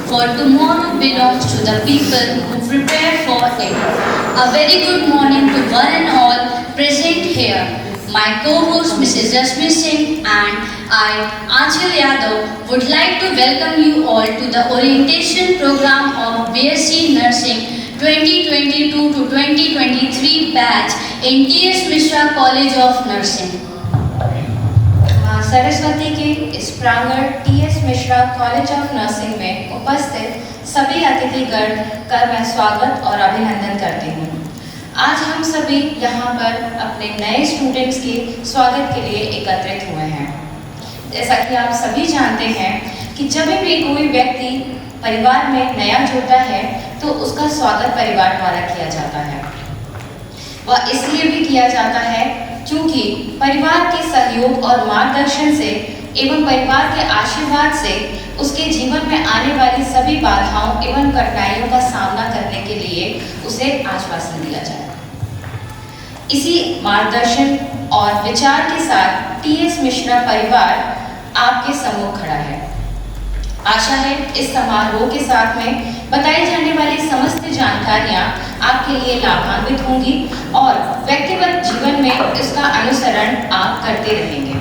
for tomorrow belongs to the people who prepare for it. A very good morning to one and all present here. My co-host Mrs. Jasmine Singh and I, Anchal Yadav, would like to welcome you all to the orientation program of BSc Nursing 2022 to 2023 batch in T.S. Mishra College of Nursing. मां सरस्वती के इस प्रांगण T.S.. Mishra college of nursing में उपस्थित सभी अतिथिगण का मैं स्वागत और अभिनंदन करती हूँ। आज हम सभी यहाँ पर अपने नए स्टूडेंट्स के स्वागत के लिए एकत्रित हुए हैं। जैसा कि आप सभी जानते हैं कि जब भी कोई व्यक्ति परिवार में नया जुड़ता है तो उसका स्वागत परिवार द्वारा किया जाता है। वह इसलिए भी किया जाता है क्योंकि परिवार के सहयोग और मार्गदर्शन से एवं परिवार के आशीर्वाद से उसके जीवन में आने वाली सभी बाधाओं एवं कठिनाइयों का सामना करने के लिए उसे आश्वासन दिया जाए। इसी मार्गदर्शन और विचार के साथ टी.एस. मिश्रा परिवार आपके सम्मुख खड़ा है। आशा है इस समारोह के साथ में बताई जाने वाली समस्त जानकारियां आपके लिए लाभान्वित होंगी और व्यक्तिगत जीवन में इसका अनुसरण आप करते रहेंगे।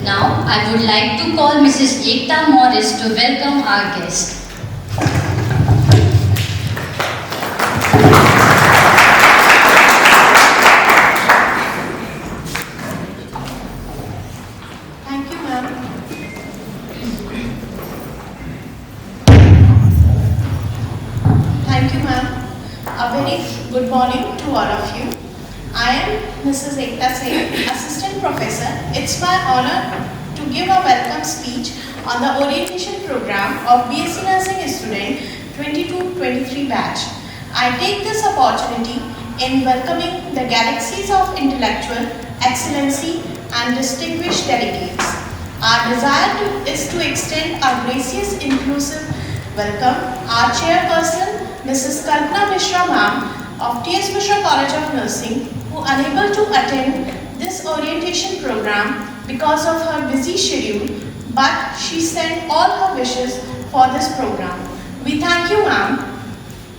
Now I would like to call Mrs. Ekta Morris to welcome our guest. Thank you, ma'am. Thank you, ma'am. A very good morning to all of you. I am Mrs. Ekta Singh, Assistant Professor. It's my honor to give a welcome speech on the orientation program of BSc Nursing student 22-23 batch. I take this opportunity in welcoming the galaxies of intellectual excellency and distinguished delegates. Our desire is to extend a gracious, inclusive welcome. Our chairperson, Mrs. Kalpana Mishra ma'am of T.S. Mishra College of Nursing, who unable to attend this orientation program because of her busy schedule, but she sent all her wishes for this program. We thank you, ma'am.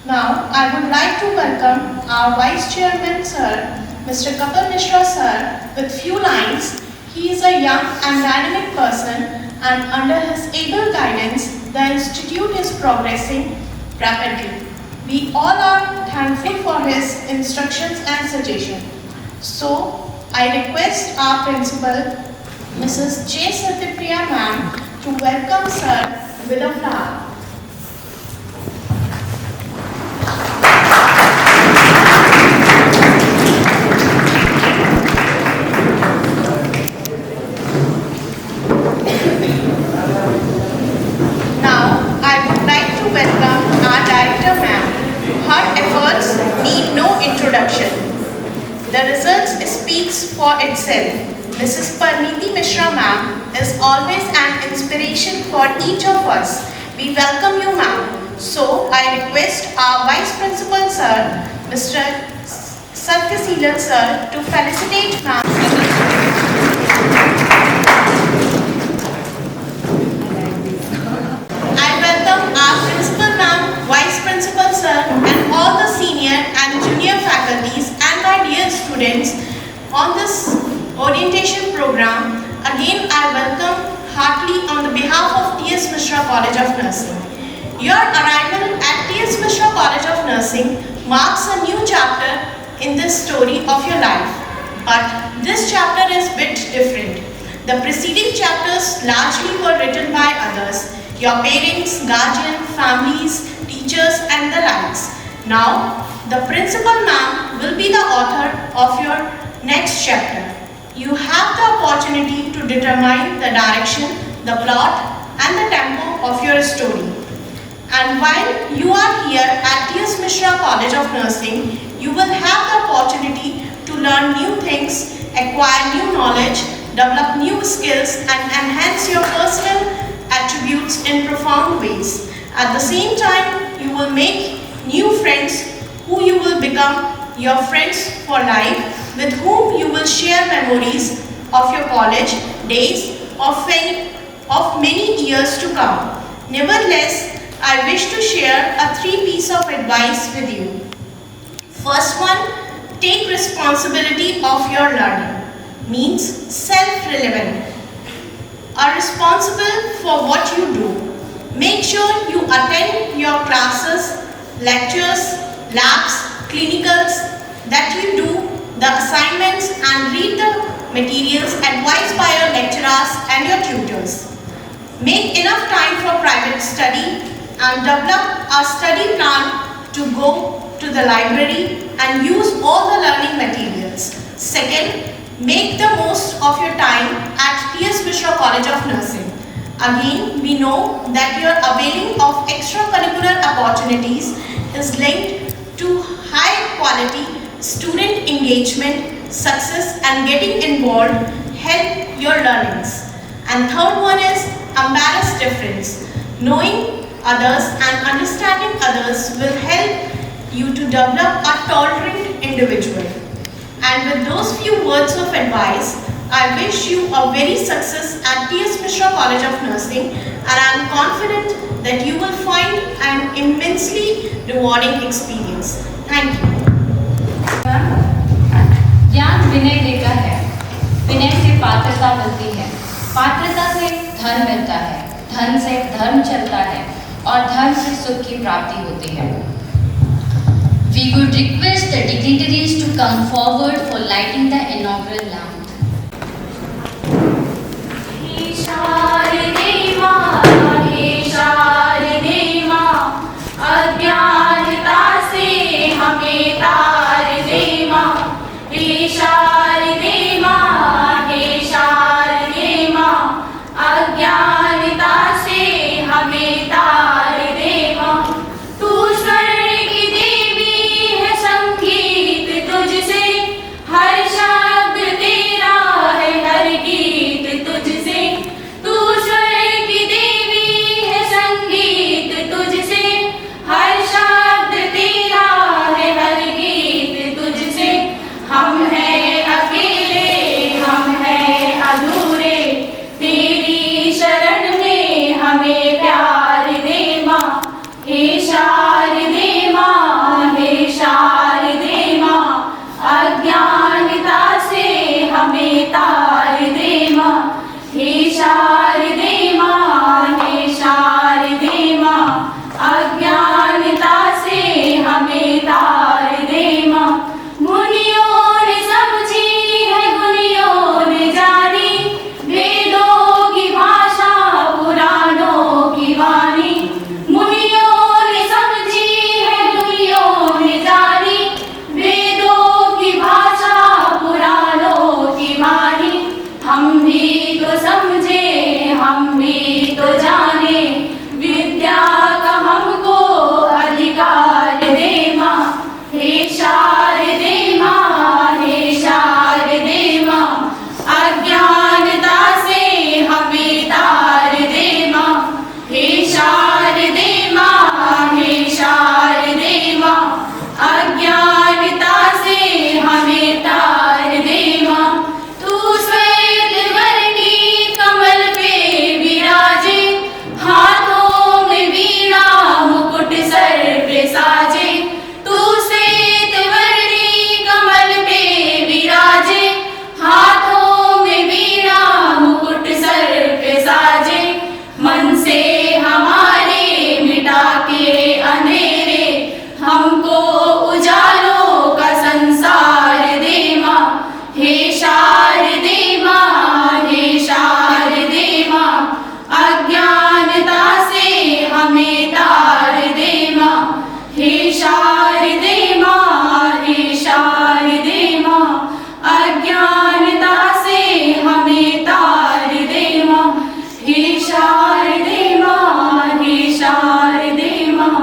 Now, I would like to welcome our Vice Chairman, sir, Mr. Kapil Mishra, sir, with few lines. He is a young and dynamic person, and under his able guidance, the institute is progressing rapidly. We all are thankful for his instructions and suggestions. So, I request our principal, Mrs. J. Satyapriya ma'am, to welcome sir with a flower. Now, I would like to welcome our director ma'am. Her efforts need no introduction. The results speaks for itself. Mrs. Parneeti Mishra ma'am is always an inspiration for each of us. We welcome you ma'am. So I request our Vice Principal sir, Mr. Satyaseelan sir, to felicitate ma'am. I welcome our Principal ma'am, Vice Principal sir, and all the senior and junior faculties and my dear students on this orientation program. Again, I welcome heartily on the behalf of T.S. Mishra College of Nursing. Your arrival at T.S. Mishra College of Nursing marks a new chapter in this story of your life. But this chapter is a bit different. The preceding chapters largely were written by others, your parents, guardians, families, teachers and the likes. Now, the principal ma'am will be the author of your next chapter. You have the opportunity to determine the direction, the plot and the tempo of your story. And while you are here at T.S. Mishra College of Nursing, you will have the opportunity to learn new things, acquire new knowledge, develop new skills and enhance your personal attributes in profound ways. At the same time, you will make new friends who you will become your friends for life, with whom you will share memories of your college days, of many years to come. Nevertheless, I wish to share a 3 pieces of advice with you. First one, take responsibility of your learning, means self-relevant. Are responsible for what you do. Make sure you attend your classes, lectures, labs, clinicals, that you do the assignments and read the materials advised by your lecturers and your tutors. Make enough time for private study and develop a study plan to go to the library and use all the learning materials. Second, make the most of your time at T.S. Mishra College of Nursing. Again, we know that your availing of extracurricular opportunities is linked to high quality student engagement, success and getting involved help your learnings. And third one is embarrass difference. Knowing others and understanding others will help you to develop a tolerant individual. And with those few words of advice, I wish you a very success at T.S. Mishra College of Nursing, and I am confident that you will find an immensely rewarding experience. Thank you. ज्ञान विनय देता है, विनय से पात्रता मिलती है, पात्रता से धन मिलता है, धन से धर्म चलता है और धर्म से सुख की प्राप्ति होती है। We would request the dignitaries to come forward for lighting the inaugural lamp. अज्ञानता से हमें तार दे माँ, हे शारदे माँ, हे शारदे माँ, अज्ञानता से हमें तार दे माँ। तू स्वर्ण की देवी है, संगीत तुझसे, हर शब्द तेरा है, हर गीत तुझसे। तू स्वर्ण की देवी है, संगीत तुझसे, हर शब्द तेरा है, हर गीत तुझसे। हम हैं अकेले, हम हैं अधूरे, तेरी शरण में हमें प्यार दे माँ, हे शारदे माँ, हे शारदे माँ, अज्ञानता से हमें तार दे माँ, हे शारदे माँ, हे शारदे माँ, अज्ञानता से हमें तार दे माँ। मुनियों ने समझी है, गुनियों ने जानी, वेदों की भाषा, पुराणों की वाणी। मुनियों ने समझी है, गुनियों ने जानी, वेदों की भाषा, पुराणों की वाणी। हम भी तो समझे, हम भी तो जाने, विद्या का हमको अधिकार दे माँ, हे शारदे माँ, हे शारदे माँ, अज्ञानता से हमें तार दे माँ, हे शारदे माँ, हे शारदे माँ, अज्ञानता से हमें तार दे माँ। तू श्वेत वर्णी कमल पे विराजे, हाथों में वीणा मुकुट सर पे साजे। तू श्वेत वर्णी कमल पे विराजे, हाथों में वीणा मुकुट सर पे साजे। मन से हमारे मिटा के अंधेरे, हमको उजालों का संसार दे माँ, हे शारदे माँ, हे शारदे माँ, अज्ञानता से हमें तार दे माँ, हे शारदे माँ, हे शारदे माँ, अज्ञानता से हमें तार दे माँ, हे शारदे माँ, हे शारदे माँ,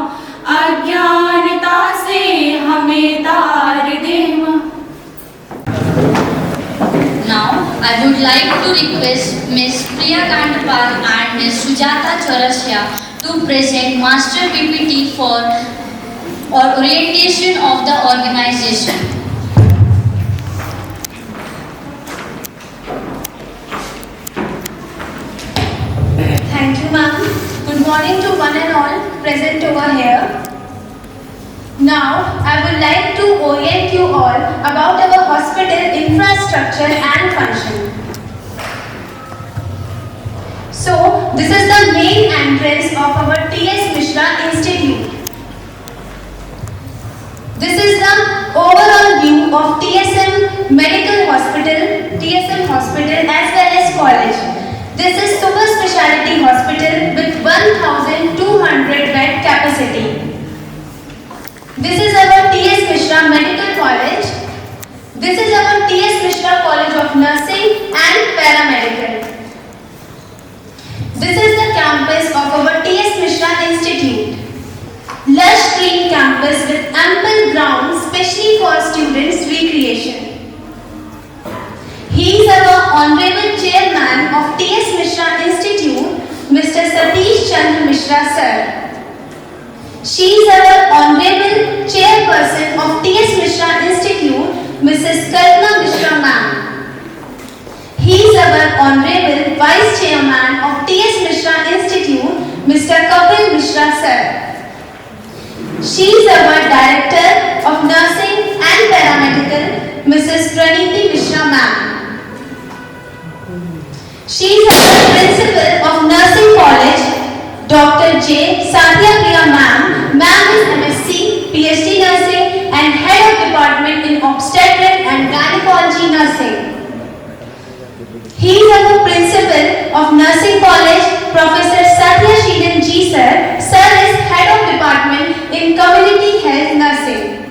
अज्ञानता से हमें तार दे माँ। Now, I would like to request Ms. Priya Kandapal and Ms. Sujata Chaurasiya to present Master PPT for orientation of the organization. Thank you, ma'am. Good morning to one and all present over here. Now, I would like to orient you all about our hospital infrastructure and function. So, this is the main entrance of our T.S. Mishra Institute. This is the overall view of TSM Medical Hospital, TSM Hospital as well as college. This is super specialty hospital with 1,200 bed capacity. This is our T.S. Mishra Medical College. This is our T.S. Mishra College of Nursing and Paramedical. This is the campus of our T.S. Mishra Institute. Lush green campus with ample ground specially for students' recreation. He is our Honorable Chairman of T.S. Mishra Institute, Mr. Satish Chandra Mishra Sir. She is our Honorable Chairperson of T.S. Mishra Institute, Mrs. Kalpana Mishra Ma'am. He is our Honorable Vice Chairman of T.S. Mishra Institute, Mr. Kapil Mishra Sir. She is our Director of Nursing and Paramedical, Mrs. Praniti Mishra Ma'am. She is our Principal of Nursing College, Dr. J. Satya Priya Ma'am. Ma'am is MSc, PhD Nursing and Head of Department in Obstetric and Gynecology Nursing. He is our Principal of Nursing College, Professor Satya Sheelan G. Sir. Sir is Head of Department in Community Health Nursing.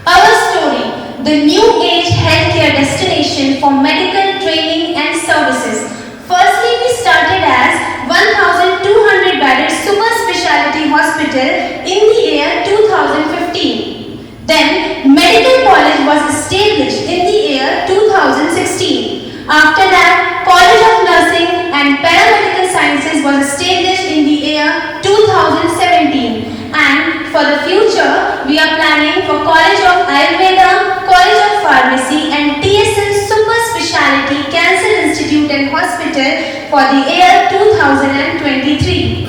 Our story, the new age healthcare destination for medical training and services. Firstly, we started as 1,200 bedded super specialty hospital in the year 2015. Then, medical college was established in the year 2016. After that, College of Nursing and Paramedical Sciences was established in the year 2017. And for the future, we are planning for College of Ayurveda, College of Pharmacy and TSM Super Speciality Cancer Institute and Hospital for the year 2023.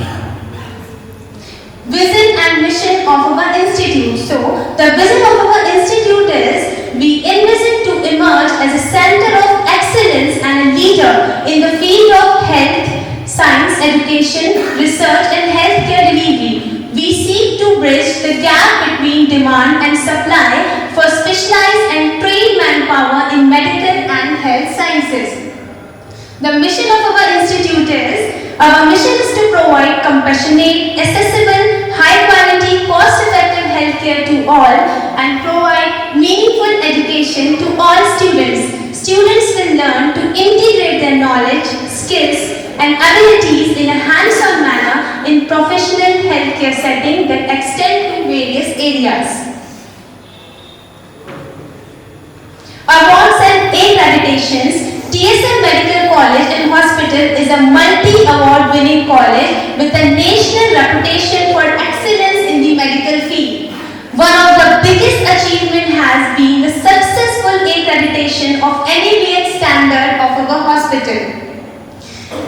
Vision and mission of our institute. So, the vision of our institute is we envision to emerge as a center of excellence and a leader in the field of health, science, education, research and healthcare delivery. We seek to bridge the gap between demand and supply for specialized and trained manpower in medical and health sciences. The mission of our institute is, our mission is to provide compassionate, accessible, high quality, cost effective healthcare to all and provide meaningful education to all students. Students will learn to integrate their knowledge, skills and abilities in a hands-on manner in professional healthcare setting that extend to various areas. Awards and accreditations. TSM Medical College and Hospital is a multi-award winning college with a national reputation for excellence in the medical field. One of the biggest achievements has been the successful accreditation of NABH standard of our hospital.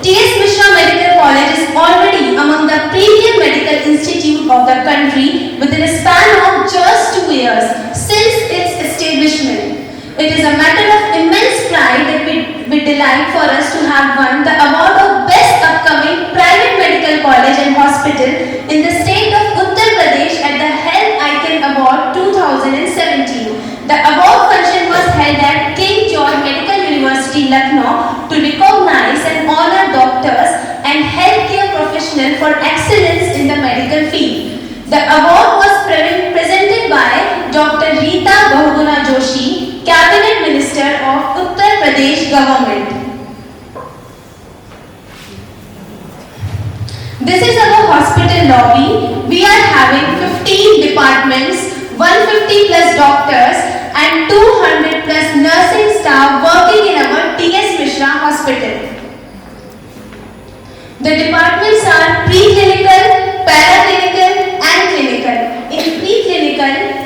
T.S. Mishra Medical College is already among the premier medical institute of the country within a span of just 2 years since its establishment. It is a matter of immense pride that we delight for us to have won the award of Best Upcoming Private Medical College and Hospital in the state of Uttar Pradesh at the Health Icon Award 2017. The award function was held at King George Medical University, Lucknow to recognize and honor doctors and healthcare professionals for excellence in the medical field. The award was presented by Dr. Rita Bahuguna Joshi, Cabinet Minister of Uttar Pradesh Government. This is our hospital lobby. We are having 15 departments, 150 plus doctors and 200 plus nursing staff working in our T.S. Mishra Hospital. The departments are preclinical, paraclinical and clinical. In preclinical,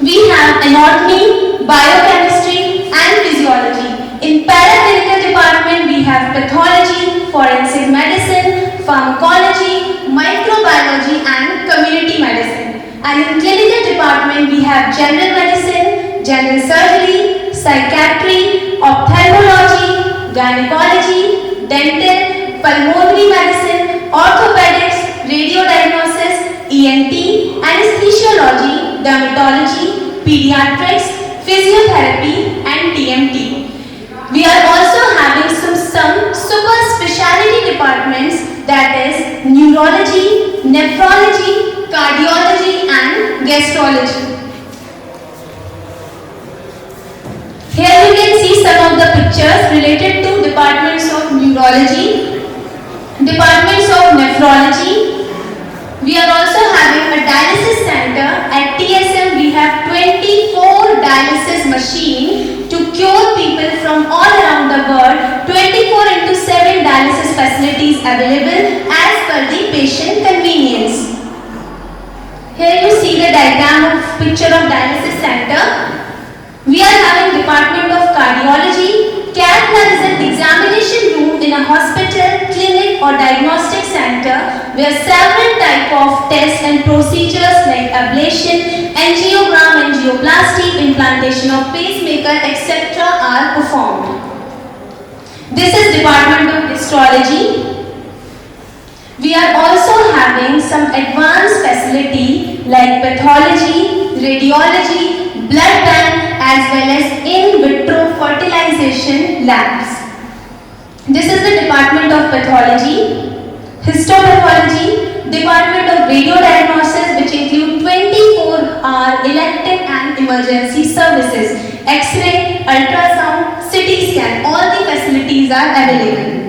we have anatomy, biochemistry and physiology. In paraclinical department, we have pathology, forensic pharmacology, microbiology and community medicine. And in clinical department we have general medicine, general surgery, psychiatry, ophthalmology, gynecology, dental, pulmonary medicine, orthopedics, radiodiagnosis, ENT, anesthesiology, dermatology, pediatrics, physiotherapy and TMT. We are also having some super specialty departments, that is neurology, nephrology, cardiology and gastrology. Here you can see some of the pictures related to departments of neurology, departments of nephrology. We are also having a dialysis center. At TSM we have 24 dialysis machines to cure people from all around the world. 24/7 dialysis facilities available as per the patient convenience. Here you see the diagram of picture of dialysis center. We are having department of cardiology. Cath lab is an examination room in a hospital, clinic or diagnostic center where several types of tests and procedures like ablation, angiogram, angioplasty, implantation of pacemaker, etc. are performed. This is department of histology. We are also having some advanced facility like pathology, radiology, blood bank as well as in vitro fertilization labs. This is the department of pathology, histopathology, department of radiodiagnosis which include 24-hour elective and emergency services, X-ray, ultrasound, CT scan, all the facilities are available.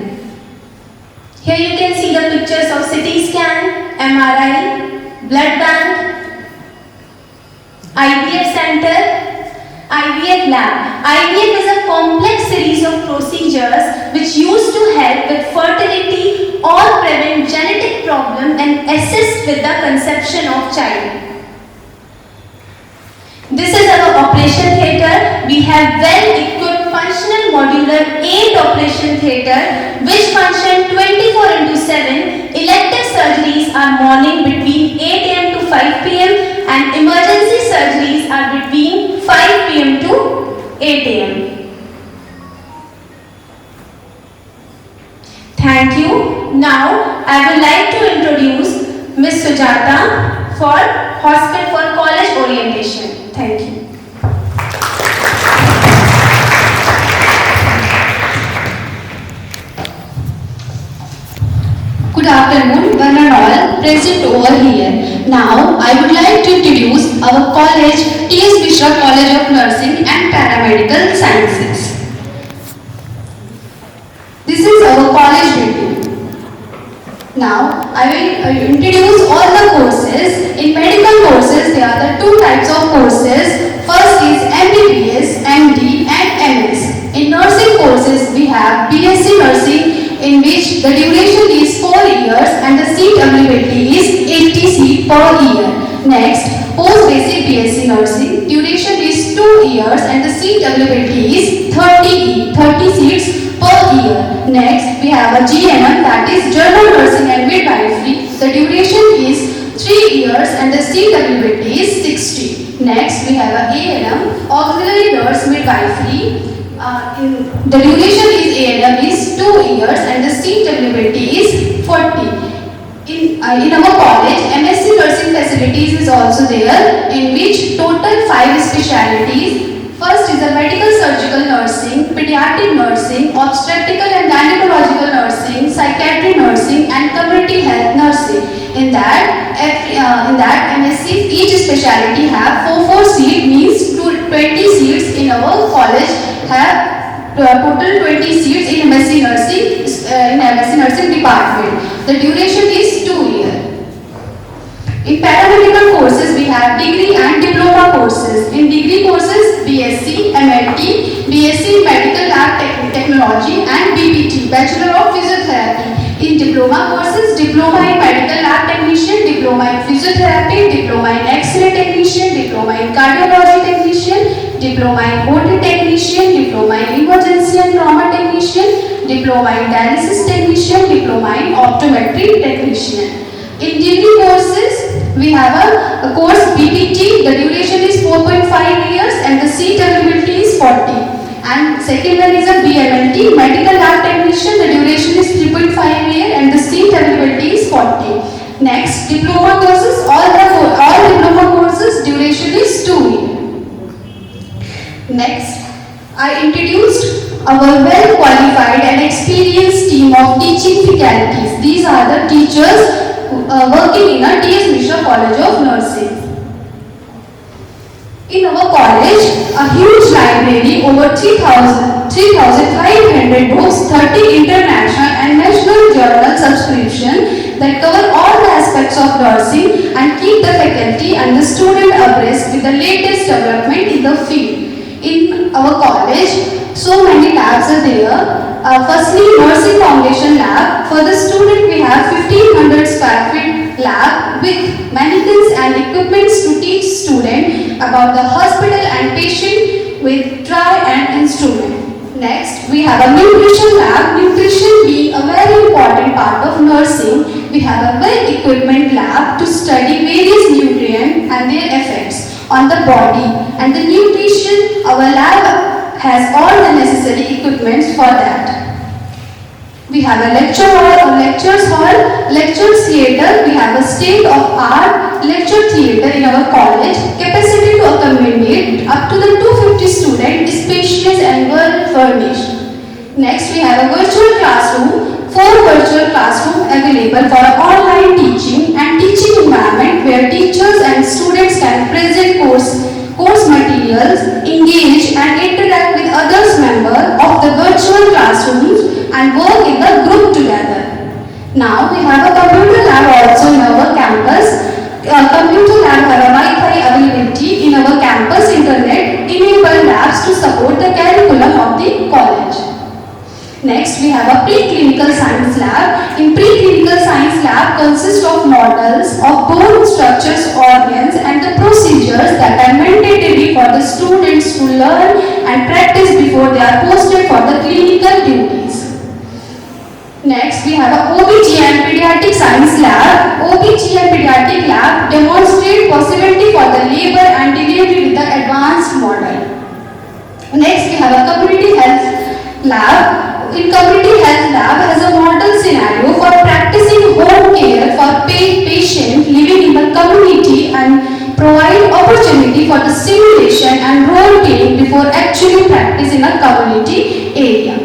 Here you can see the pictures of CT scan, MRI, blood bank, IVF center, IVF lab. IVF is a complex series of procedures which used to help with fertility or prevent genetic problem and assist with the conception of child. This is our operation theatre. We have well-equipped functional modular 8 operation theatre which function 24/7. Elective surgeries are morning between 8 am to 5 pm and emergency surgeries are between 5 pm to 8 am. Thank you. Now I would like to introduce Ms. Sujata for Hospital for College Orientation. Thank you. Good afternoon, one and all present over here. Now, I would like to introduce our college, T.S. Mishra College of Nursing and Paramedical Sciences. This is our college building. Now, I will introduce all the courses. In medical courses, there are the two types of courses. First is MBBS, MD and MS. In nursing courses, we have BSc Nursing, in which the duration is 4 years and the seat availability is 80 seats per year. Next, post-basic BSc Nursing, duration is 2 years and the seat availability is 30 seats per year. Next, we have a GNM, that is General Nursing and Midwifery. The duration is 3 years and the seat availability is 60. Next, we have a ANM, Auxiliary Nurse Midwifery. The duration is ANM is 2 years and the seat availability is 40. In our college, MSc Nursing facilities is also there, in which total 5 specialities. First is a medical surgical nursing, pediatric nursing, obstetrical and gynecological nursing, psychiatric nursing and community health nursing. In that MSc, each specialty have 4 seats, means 20 seats in our college have total 20 seats in MSc Nursing department. The duration is 2 years. In paramedical courses, we have degree and diploma courses. In degree courses, BSc, MLT, BSc in Medical Lab Technology and BPT, Bachelor of Physiotherapy. In diploma courses, Diploma in Medical Lab Technician, Diploma in Physiotherapy, Diploma in X-ray Technician, Diploma in Cardiology Technician, Diploma in OT Technician, Diploma in Emergency and Trauma Technician, Diploma in Dialysis Technician, Diploma in Optometry Technician. In degree courses, we have a course BPT, the duration is 4.5 years and the seat availability is 40. And second one is a BMLT, Medical Lab Technician, the duration is 3.5 years and the seat availability is 40. Next, diploma courses, all diploma courses duration is 2 years. Next, I introduced our well qualified and experienced team of teaching faculties. These are the teachers working in a T.S. Mishra College of Nursing. In our college, a huge library, over 3,500 books, 30 international and national journal subscription that cover all the aspects of nursing and keep the faculty and the student abreast with the latest development in the field. In our college, so many labs are there. Firstly, Nursing Foundation Lab. For the student, we have 1500 square feet lab with mannequins and equipments to teach students about the hospital and patient with try and instrument. Next, we have a nutrition lab. Nutrition being a very important part of nursing. We have a well-equipment lab to study various nutrients and their effects on the body. And the nutrition, our lab has all the necessary equipments for that. We have a lecture hall, a lectures hall, lecture theatre. We have a state-of-art lecture theatre in our college. Capacity to accommodate up to the 250 students, spacious and well furnished. Next, we have a virtual classroom. 4 virtual classrooms available for online teaching and teaching environment where teachers and students can present course materials, engage and interact with others members of the virtual classrooms and work in the group together. Now we have a computer lab also in our campus. Computer lab have a Wi-Fi availability in our campus. Internet enable labs to support the curriculum of the college. Next, we have a preclinical science lab. In preclinical science lab consists of models of bone structures, organs and the procedures that are mandatory for the students to learn and practice before they are posted for the clinical duties. Next, we have a OBGYN Pediatric Science Lab. OBGYN Pediatric Lab demonstrate possibility for the labor and delivery with the advanced model. Next, we have a Community Health Lab. In Community Health Lab has a model scenario for practicing home care for patient living in the community and provide opportunity for the simulation and role playing before actually practice in a community area.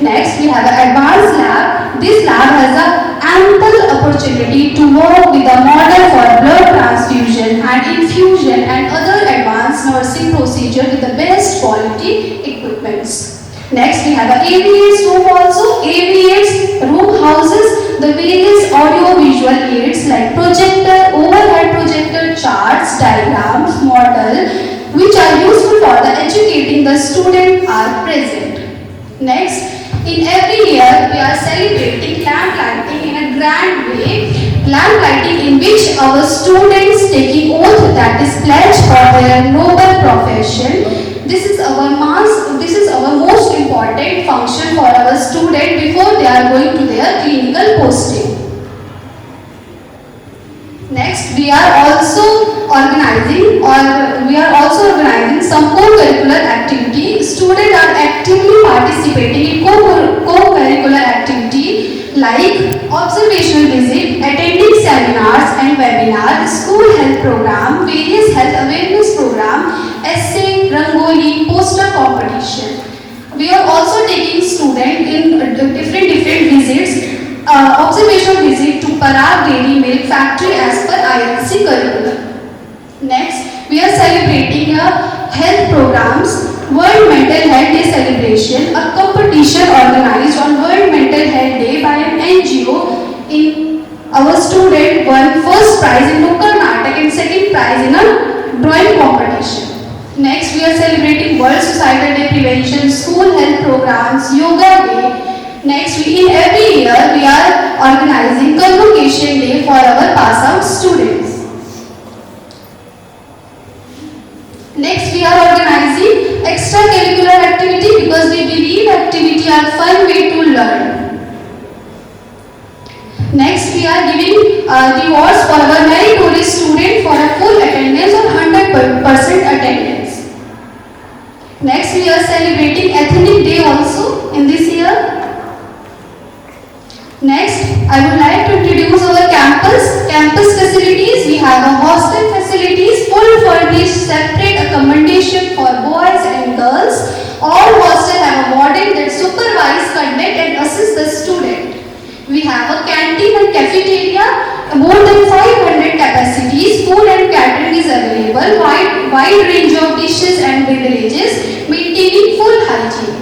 Next, we have an advanced lab. This lab has an ample opportunity to work with a model for blood transfusion and infusion and other advanced nursing procedure with the best quality equipments. Next, we have an AVS room also. AVS room houses the various audio-visual aids like projector, overhead projector, charts, diagrams, model, which are useful for the educating the student are present. Next, in every year we are celebrating lamp lighting in a grand way. Lamp lighting in which our students taking oath that is pledged for their noble profession. This is our most important function for our student before they are going to their clinical posting. Next, we are also organizing some co-curricular activity. Students are actively participating in co-curricular activity like observational visit, attending seminars and webinars, school health program, various health awareness program, essay, rangoli, poster competition. We are also taking students in different visits, observational visit to Parag Dairy Milk Factory as per ILC curriculum. Next, we are celebrating health programs, World Mental Health Day celebration, a competition organized on World Mental Health Day by an NGO. In our student won first prize in local natak and second prize in a drawing competition. Next, we are celebrating World Suicidal Day Prevention, school health programs, yoga day. Next, in every year we are organizing convocation day for our pass out students. Next, we are organizing extracurricular activity because we believe activity are fun way to learn. Next, we are giving rewards for our meritorious student for a full attendance or 100% attendance. Next, we are celebrating Ethnic Day also in this year. Next, I would like to introduce our campus facilities. We have a hostel facilities, full furnished, separate accommodation for boys and girls. All hostels have a warden that supervise, conduct and assist the student. We have a canteen and cafeteria, more than 500 capacities, food and catering is available, wide range of dishes and beverages, maintaining full hygiene.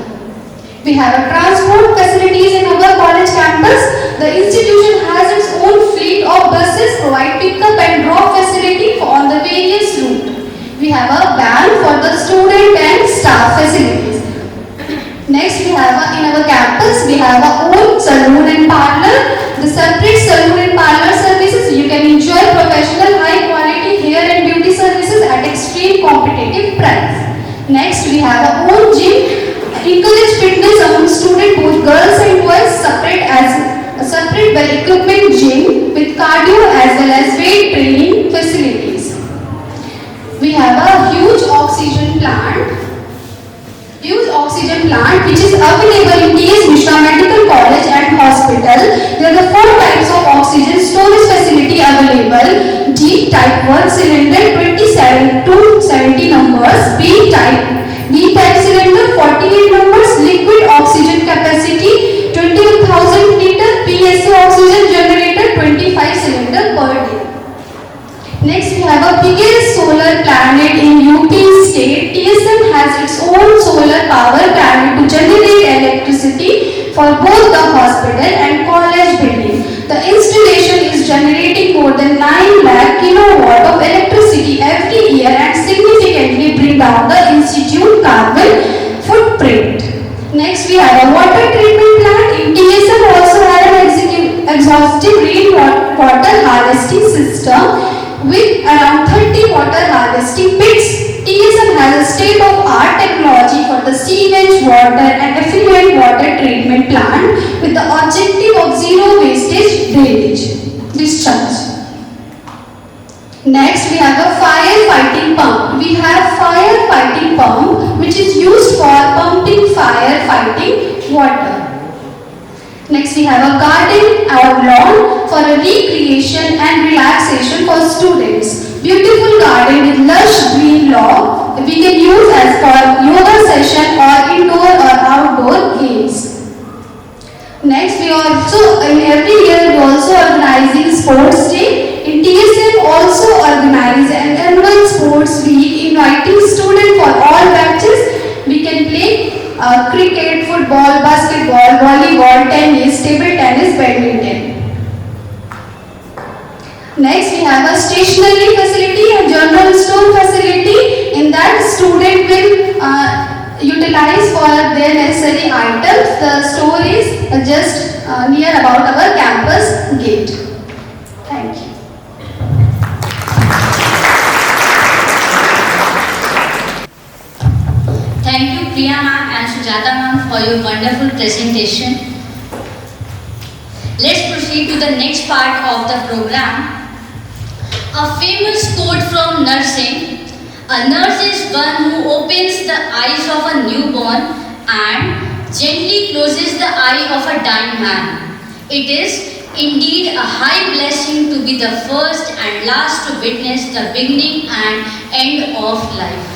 We have a transport facilities in our college campus. The institution has its own fleet of buses, provide pick-up and drop facility on the various routes. We have a van for the student and staff facilities. Next, we have in our campus, we have our own saloon and parlor. The separate saloon and parlor services, you can enjoy professional high quality hair and beauty services at extreme competitive price. Next, we have our own gym. Encourage fitness among students, both girls and boys, separate well equipment gym with cardio as well as weight training facilities. We have a huge oxygen plant which is available in T.S. Mishra Medical College and Hospital. There are 4 types of oxygen storage facility available. D type 1 cylinder 27 to 70 numbers, B type cylinder 48 numbers, liquid oxygen capacity 21,000 liter, PSA oxygen generator 25 cylinder per day. Next, we have a biggest solar planet in UP state. TSM has its own solar power planet to generate electricity for both the hospital and college building. The installation is generating more than 9 lakh kilowatt of electricity every year and significantly bring down the institute carbon footprint. Next, we have a water treatment plant. In TSM also have an exhaustive rainwater harvesting system with around 30 water harvesting pits. TSM has a state-of-art technology for the sewage water and effluent water treatment plant with the objective of zero wastage drainage discharge. Next, we have a firefighting pump. We have firefighting pump which is used for pumping firefighting water. Next, we have a garden or lawn for a recreation and relaxation for students. Beautiful garden with lush green lawn we can use as for yoga session or indoor or outdoor games. Next, we also in every year we also organizing sports day. In TSM also organize an annual sports week inviting students for all batches. We can play cricket, football, basketball, volleyball, tennis, table tennis, badminton. Next, we have a stationery facility and general store facility. In that, student will utilize for their necessary items. The store is just near about our campus gate. Thank you. Thank you Priya ma'am and Sujata ma'am for your wonderful presentation. Let's proceed to the next part of the program. A famous quote from nursing. A nurse is one who opens the eyes of a newborn and gently closes the eye of a dying man. It is indeed a high blessing to be the first and last to witness the beginning and end of life.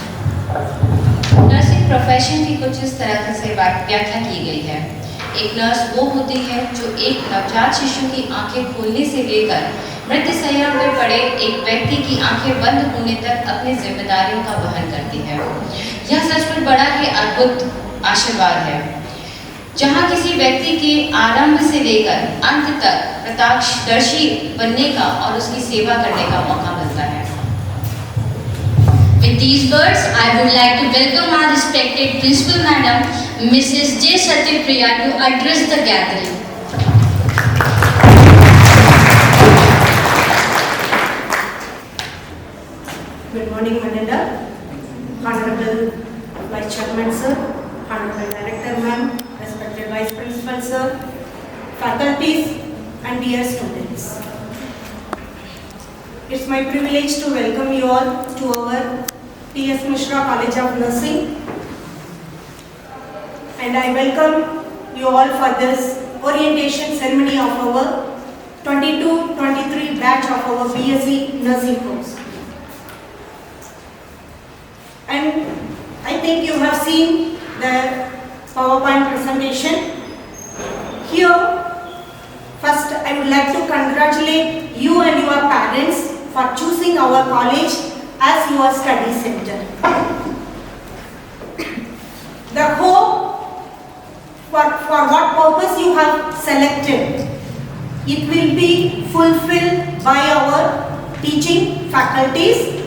Nursing profession की कुछ इस तरह से व्याख्या की गई है। एक नर्स वो होती है जो एक नवजात शिशु की आंखें खोलने से लेकर मृत्युशैया पर पड़े एक व्यक्ति की आंखें बंद होने तक अपनी जिम्मेदारियों का वहन करती है। यह सचमुच बड़ा ही अद्भुत आशीर्वाद है, जहाँ किसी व्यक्ति के आरंभ से लेकर अंत तक प्रत्यक्षदर्शी बनने का और उसकी सेवा करने का मौका मिलता है। With these words, I would like to welcome our respected Principal Madam, Mrs. J. Satyapriya, to address the gathering. Good morning, Manila, Honorable Vice Chairman It's my privilege to welcome you all to our T.S. Mishra College of Nursing. And I welcome you all for this orientation ceremony of our 22-23 batch of our BSc Nursing course. And I think you have seen the PowerPoint presentation. Here, first I would like to congratulate you and your parents for choosing our college as your study center. The hope for what purpose you have selected, it will be fulfilled by our teaching faculties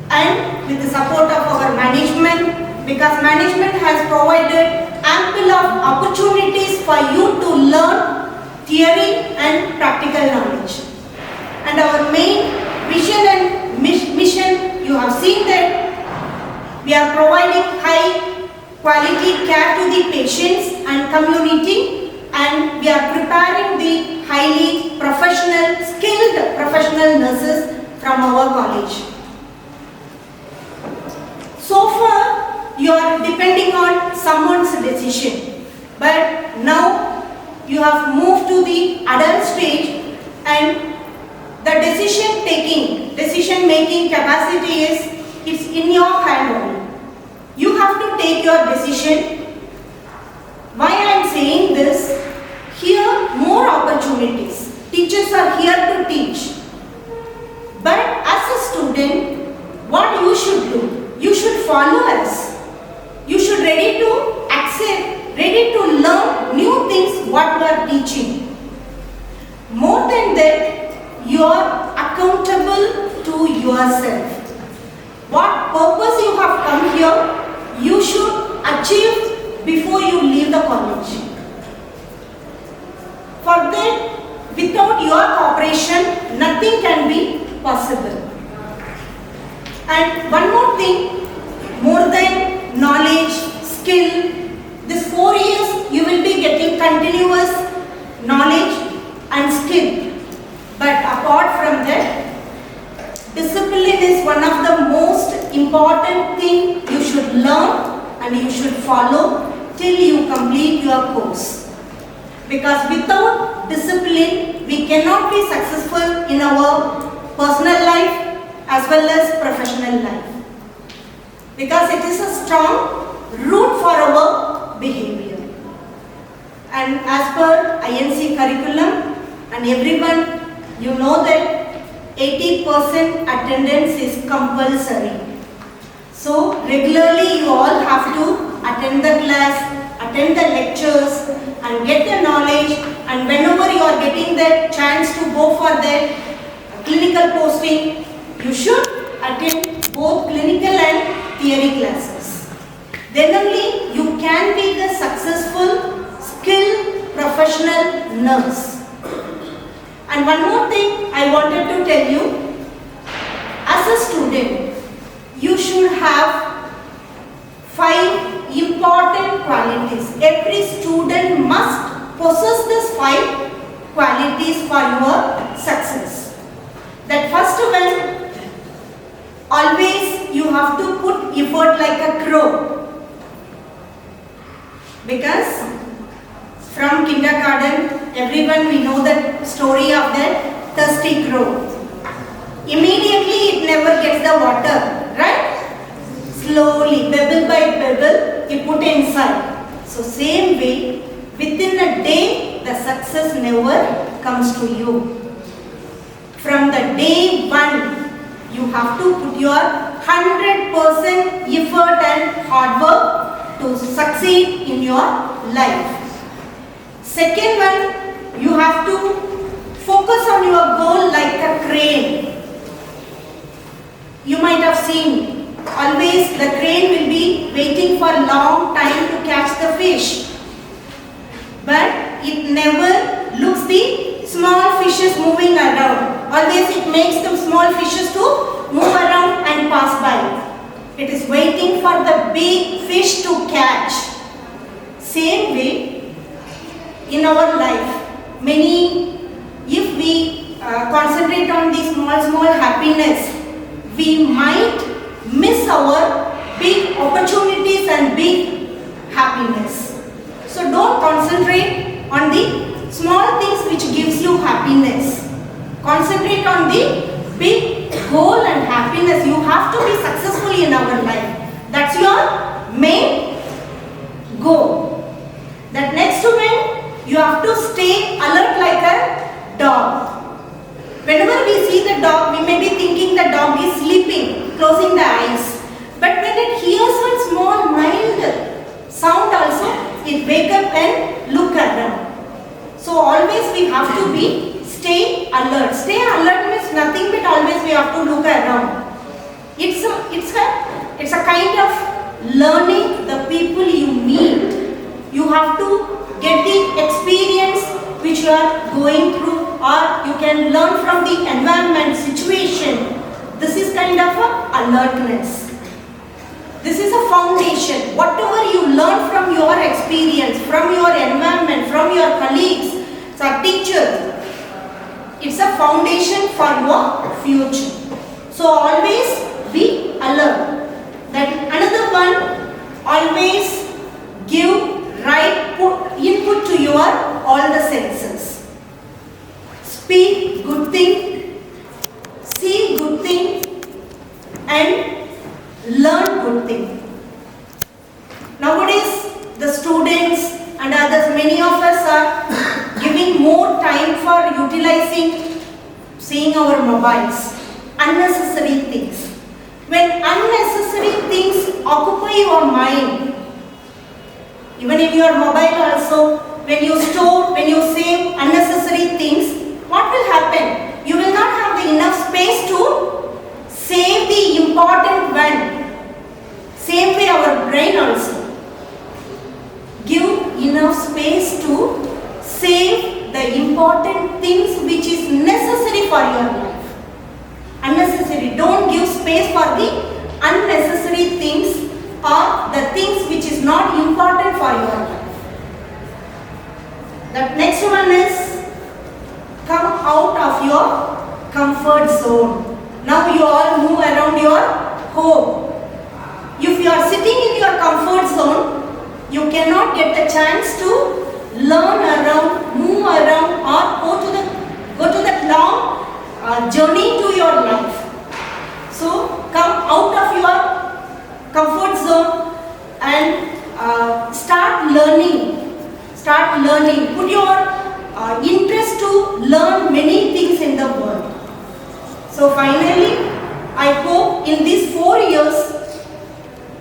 and with the support of our management, because management has provided ample of opportunities for you to learn theory and practical knowledge. And our main vision and mission, you have seen that we are providing high quality care to the patients and community, and we are preparing the highly professional, skilled professional nurses from our college. So far, you are depending on someone's decision, but now you have moved to the adult stage, and the decision making capacity is in your hand only. You have to take your decision. Why I am saying this? Here, more opportunities. Teachers are here to teach. But as a student, what you should do? You should follow us. You should ready to accept, ready to learn new things what we are teaching. More than that, you are accountable to yourself. What purpose you have come here, you should achieve before you leave the college. For that, without your cooperation, nothing can be possible. And one more thing, more than knowledge, skill, this 4 years you will be getting continuous knowledge and skill. But apart from that, discipline is one of the most important thing you should learn and you should follow till you complete your course. Because without discipline, we cannot be successful in our personal life as well as professional life. Because it is a strong root for our behavior. And as per INC curriculum, and everyone, you know that 80% attendance is compulsory. So regularly you all have to attend the class, attend the lectures and get the knowledge, and whenever you are getting the chance to go for the clinical posting, you should attend both clinical and theory classes. Then only you can be the successful, skilled, professional nurse. And one more thing I wanted to tell you, as a student, you should have 5 important qualities. Every student must possess these 5 qualities for your success. That first one, always you have to put effort like a crow. Because from kindergarten, everyone we know the story of that thirsty crow. Immediately it never gets the water, right? Slowly, pebble by pebble, you put inside. So same way, within a day, the success never comes to you. From the day one, you have to put your 100% effort and hard work to succeed in your life. Second one, you have to focus on your goal like a crane. You might have seen, always the crane will be waiting for a long time to catch the fish. But it never looks the small fishes moving around. Always it makes the small fishes to move around and pass by. It is waiting for the big fish to catch. Same way, in our life, if we concentrate on the small happiness, we might miss our big opportunities and big happiness. So don't concentrate on the small things which gives you happiness. Concentrate on the big goal and happiness. You have to be successful in our life. That's your main goal. That next one, you have to stay alert like a dog. Whenever we see the dog, we may be thinking the dog is sleeping, closing the eyes. But when it hears one small mild sound also, it wake up and look around. So always we have to be stay alert. Stay alert means nothing but always we have to look around. It's a kind of learning the people you meet. You have to get the experience which you are going through, or you can learn from the environment situation. This is kind of a alertness. This is a foundation. Whatever you learn from your experience, from your environment, from your colleagues, or teachers, it's a foundation for your future. So always be alert. Then another one, always give right input to your all the senses. Speak good thing, see good thing, and learn good thing. Nowadays, the students and others, many of us are giving more time for utilizing, seeing our mobiles, unnecessary things. When unnecessary things occupy your mind, even in your mobile also, when you store, when you save unnecessary things, what will happen? You will not have the enough space to save the important one. Same way our brain also. Give enough space to save the important things which is necessary for your life. Unnecessary. Don't give space for the unnecessary things or the things which is not important for your life. The next one is come out of your comfort zone. Now you all move around your home. If you are sitting in your comfort zone, you cannot get the chance to learn around, move around, or go to that long journey to your life. So come out of your comfort zone and start learning. Start learning. Put your interest to learn many things in the world. So finally, I hope in these 4 years